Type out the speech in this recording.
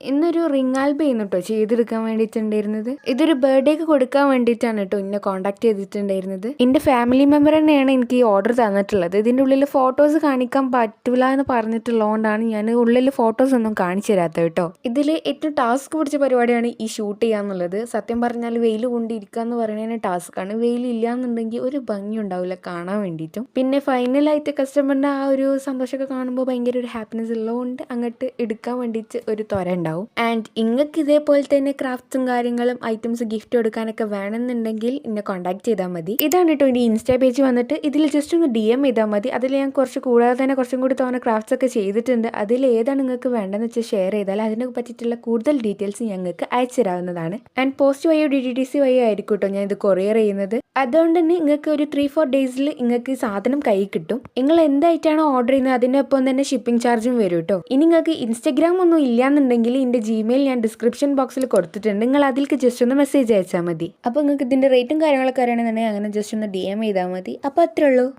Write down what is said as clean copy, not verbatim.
ഇന്നൊരു ring album കേട്ടോ ചെയ്തെടുക്കാൻ വേണ്ടിയിട്ടുണ്ടായിരുന്നത്. ഇതൊരു ബർത്ത്ഡേക്ക് കൊടുക്കാൻ വേണ്ടിയിട്ടാണ് കേട്ടോ എന്നെ കോൺടാക്ട് ചെയ്തിട്ടുണ്ടായിരുന്നത്. എൻ്റെ ഫാമിലി മെമ്പർ തന്നെയാണ് എനിക്ക് ഈ ഓർഡർ തന്നിട്ടുള്ളത്. ഇതിൻ്റെ ഉള്ളിൽ ഫോട്ടോസ് കാണിക്കാൻ പറ്റൂല എന്ന് പറഞ്ഞിട്ടുള്ളതുകൊണ്ടാണ് ഞാൻ ഉള്ളിൽ ഫോട്ടോസ് ഒന്നും കാണിച്ചു തരാത്തത് കേട്ടോ. ഇതിൽ ഏറ്റവും ടാസ്ക് പിടിച്ച പരിപാടിയാണ് ഈ ഷൂട്ട് ചെയ്യാന്നുള്ളത്. സത്യം പറഞ്ഞാൽ വെയിൽ കൊണ്ടിരിക്കുക എന്ന് പറയുന്നതിന് ടാസ്ക്കാണ്. വെയിൽ ഇല്ലാന്നുണ്ടെങ്കിൽ ഒരു ഭംഗി ഉണ്ടാവില്ല കാണാൻ വേണ്ടിയിട്ടും. പിന്നെ ഫൈനലായിട്ട് കസ്റ്റമറിൻ്റെ ആ ഒരു സന്തോഷമൊക്കെ കാണുമ്പോൾ ഭയങ്കര ഒരു ഹാപ്പിനെസ് ഉള്ളതുകൊണ്ട് അങ്ങോട്ട് എടുക്കാൻ വേണ്ടിയിട്ട് ഒരു ത്വര ഉണ്ടാവും. ആൻഡ് ഇങ്ങൾക്ക് ഇതേപോലെ തന്നെ ക്രാഫ്റ്റ്സും കാര്യങ്ങളും ഐറ്റംസ് ഗിഫ്റ്റ് കൊടുക്കാനൊക്കെ വേണമെന്നുണ്ടെങ്കിൽ എന്നെ കോൺടാക്ട് ചെയ്താൽ മതി. ഇതാണ് കേട്ടോ എൻ്റെ ഇൻസ്റ്റാ പേജ് വന്നിട്ട്. ഇതിൽ ജസ്റ്റ് ഒന്ന് DM ചെയ്താൽ മതി. അതിൽ ഞാൻ കുറച്ച് കൂടാതെ തന്നെ കുറച്ചും കൂടി തോന്നുന്ന ക്രാഫ്റ്റ്സ് ഒക്കെ ചെയ്തിട്ടുണ്ട്. അതിൽ ഏതാണ് നിങ്ങൾക്ക് വേണ്ടതെന്ന് വെച്ചാൽ ഷെയർ ചെയ്താൽ അതിനെ പറ്റിയിട്ടുള്ള കൂടുതൽ ഡീറ്റെയിൽസ് ഞങ്ങൾക്ക് അയച്ചു തരാവുന്നതാണ്. ആൻഡ് പോസ്റ്റ് വഴിയോ DTDC വഴിയോ ആയിരിക്കും കേട്ടോ ഞാൻ ഇത് കൊറിയർ ചെയ്യുന്നത്. അതുകൊണ്ട് തന്നെ നിങ്ങൾക്ക് ഒരു 3-4 ഡേയ്സിൽ നിങ്ങൾക്ക് ഈ സാധനം കൈ കിട്ടും. നിങ്ങൾ എന്തായിട്ടാണോ ഓർഡർ ചെയ്യുന്നത് അതിനൊപ്പം തന്നെ ഷിപ്പിംഗ് ചാർജും വരും കേട്ടോ. ഇനി നിങ്ങൾക്ക് ഇൻസ്റ്റഗ്രാം ഒന്നും ഇല്ലാന്നുണ്ടെങ്കിൽ എൻ്റെ Gmail ഞാൻ ഡിസ്ക്രിപ്ഷൻ ബോക്സിൽ കൊടുത്തിട്ടുണ്ട്. നിങ്ങൾ അതിലേക്ക് ജസ്റ്റ് ഒന്ന് മെസ്സേജ് അയച്ചാൽ മതി. അപ്പോൾ നിങ്ങൾക്ക് ഇതിൻ്റെ റേറ്റും കാര്യങ്ങളൊക്കെ അറിയണമെന്നുണ്ടെങ്കിൽ അങ്ങനെ ജസ്റ്റ് ഒന്ന് DM ചെയ്താൽ മതി. അപ്പോൾ അത്രേ ഉള്ളൂ.